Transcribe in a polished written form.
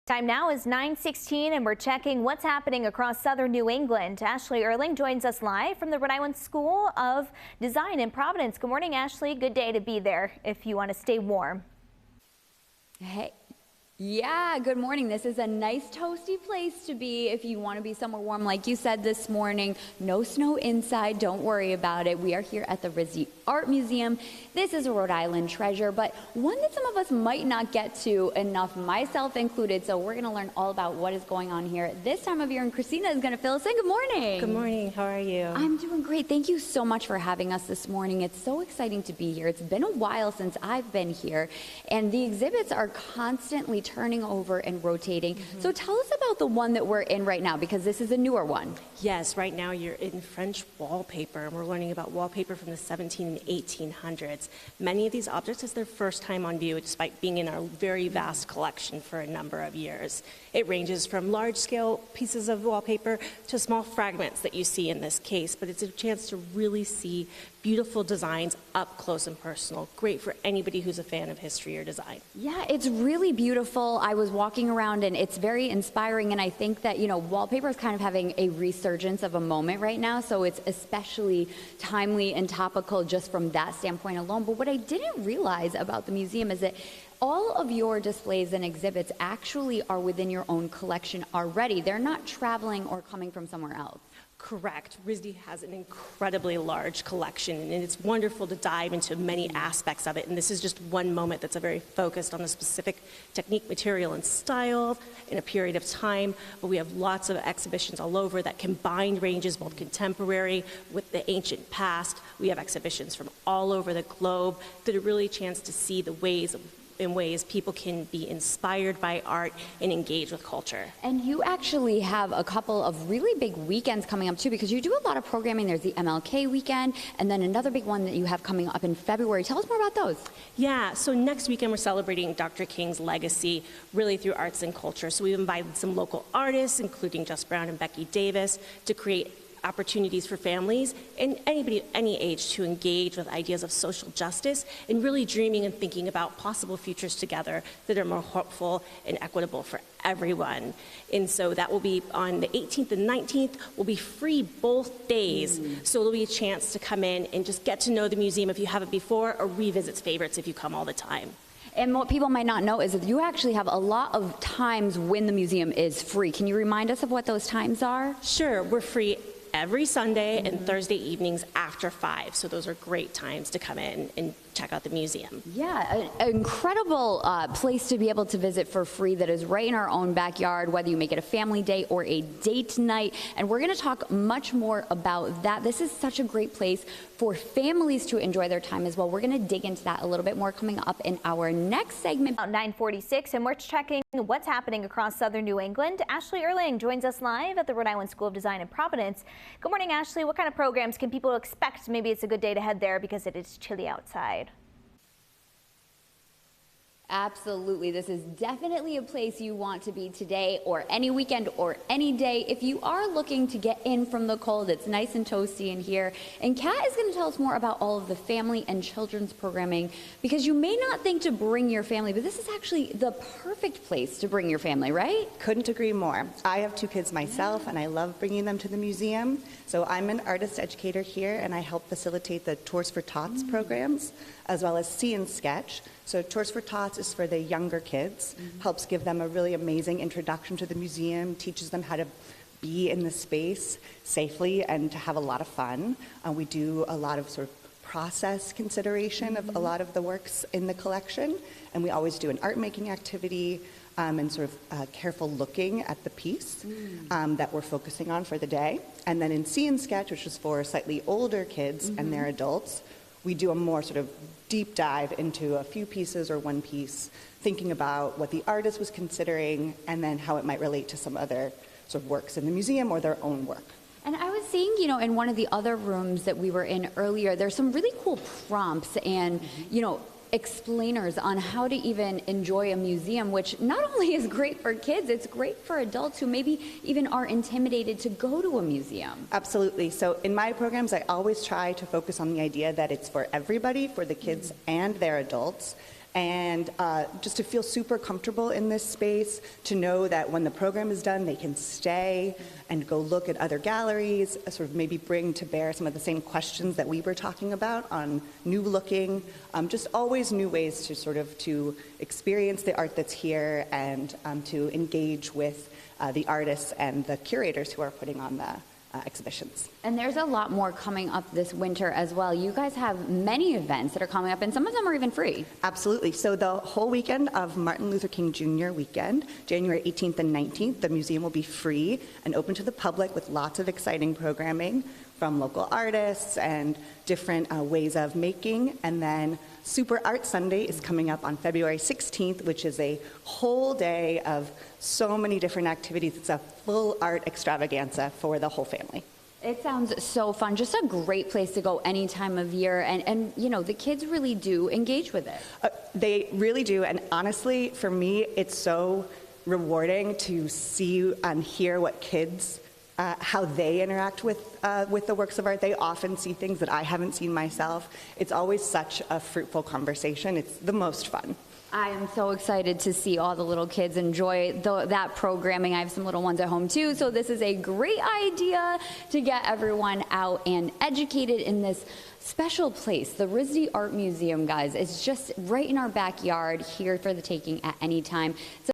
Time now is 9:16 and we're checking what's happening across southern New England. Ashley Erling joins us live from the Rhode Island School of Design in Providence. Good morning, Ashley. Good day to be there if you want to stay warm. Hey. Yeah, good morning. This is a nice toasty place to be if you want to be somewhere warm. Like you said this morning, no snow inside. Don't worry about it. We are here at the RISD Art Museum. This is a Rhode Island treasure, but one that some of us might not get to enough, myself included. So we're going to learn all about what is going on here this time of year. And Christina is going to fill us in. Good morning. Good morning. How are you? I'm doing great. Thank you so much for having us this morning. It's so exciting to be here. It's been a while since I've been here, and the exhibits are constantly turning over and rotating. So tell us about the one that we're in right now, because this is a newer one. Yes, right now you're in French wallpaper, and we're learning about wallpaper from the 17 and 1800s. Many of these objects is their first time on view, despite being in our very vast collection for a number of years. It ranges from large-scale pieces of wallpaper to small fragments that you see in this case, but it's a chance to really see beautiful designs up close and personal. Great for anybody who's a fan of history or design. Yeah, it's really beautiful. I was walking around and it's very inspiring, and I think that, you know, wallpaper is kind of having a resurgence of a moment right now, so it's especially timely and topical just from that standpoint alone. But what I didn't realize about the museum is that all of your displays and exhibits actually are within your own collection already. They're not traveling or coming from somewhere else. Correct. RISD has an incredibly large collection, and it's wonderful to dive into many aspects of it. And this is just one moment that's very focused on a specific technique, material, and style in a period of time. But we have lots of exhibitions all over that combine ranges, both contemporary with the ancient past. We have exhibitions from all over the globe that are really a chance to see the ways people can be inspired by art and engage with culture. And you actually have a couple of really big weekends coming up too, because you do a lot of programming. There's the MLK weekend, and then another big one that you have coming up in February. Tell us more about those. Yeah, so next weekend we're celebrating Dr. King's legacy really through arts and culture. So we've invited some local artists, including Just Brown and Becky Davis, to create opportunities for families and anybody at any age to engage with ideas of social justice and really dreaming and thinking about possible futures together that are more hopeful and equitable for everyone. And so that will be on the 18th and 19th. Will be free both days. So it'll be a chance to come in and just get to know the museum if you haven't before, or revisit favorites if you come all the time. And what people might not know is that you actually have a lot of times when the museum is free. Can you remind us of what those times are? Sure, we're free every Sunday and Thursday evenings after 5. So those are great times to come in and check out the museum. Yeah, an incredible place to be able to visit for free that is right in our own backyard, whether you make it a family day or a date night. And we're going to talk much more about that. This is such a great place for families to enjoy their time as well. We're going to dig into that a little bit more coming up in our next segment. About 9:46, and we're checking what's happening across southern New England. Ashley Erling joins us live at the Rhode Island School of Design in Providence. Good morning, Ashley. What kind of programs can people expect? Maybe it's a good day to head there because it is chilly outside. Absolutely. This is definitely a place you want to be today or any weekend or any day. If you are looking to get in from the cold, it's nice and toasty in here. And Kat is going to tell us more about all of the family and children's programming, because you may not think to bring your family, but this is actually the perfect place to bring your family, right? Couldn't agree more. I have 2 kids myself, and I love bringing them to the museum. So I'm an artist educator here, and I help facilitate the Tours for Tots programs, as well as See and Sketch. So Tours for Tots is for the younger kids, helps give them a really amazing introduction to the museum, teaches them how to be in the space safely and to have a lot of fun. We do a lot of sort of process consideration of a lot of the works in the collection, and we always do an art making activity and sort of careful looking at the piece that we're focusing on for the day. And then in See and Sketch, which is for slightly older kids and their adults, we do a more sort of deep dive into a few pieces or one piece, thinking about what the artist was considering and then how it might relate to some other sort of works in the museum or their own work. And I was seeing, you know, in one of the other rooms that we were in earlier, there's some really cool prompts and, you know, explainers on how to even enjoy a museum, which not only is great for kids, it's great for adults who maybe even are intimidated to go to a museum. Absolutely. So in my programs, I always try to focus on the idea that it's for everybody, for the kids and their adults. and just to feel super comfortable in this space, to know that when the program is done, they can stay and go look at other galleries, sort of maybe bring to bear some of the same questions that we were talking about on new looking, just always new ways to sort of to experience the art that's here and to engage with the artists and the curators who are putting on the exhibitions. And there's a lot more coming up this winter as well. You guys have many events that are coming up, and some of them are even free. Absolutely. So the whole weekend of Martin Luther King Jr. weekend, January 18th and 19th, the museum will be free and open to the public with lots of exciting programming from local artists and different ways of making. And then Super Art Sunday is coming up on February 16th, which is a whole day of so many different activities. It's a full art extravaganza for the whole family. It sounds so fun. Just a great place to go any time of year. And you know, the kids really do engage with it. They really do. And honestly, for me, it's so rewarding to see and hear what kids how they interact with the works of art. They often see things that I haven't seen myself. It's always such a fruitful conversation. It's the most fun. I am so excited to see all the little kids enjoy that programming. I have some little ones at home too, so this is a great idea to get everyone out and educated in this special place. The RISD Art Museum, guys, is just right in our backyard, here for the taking at any time. So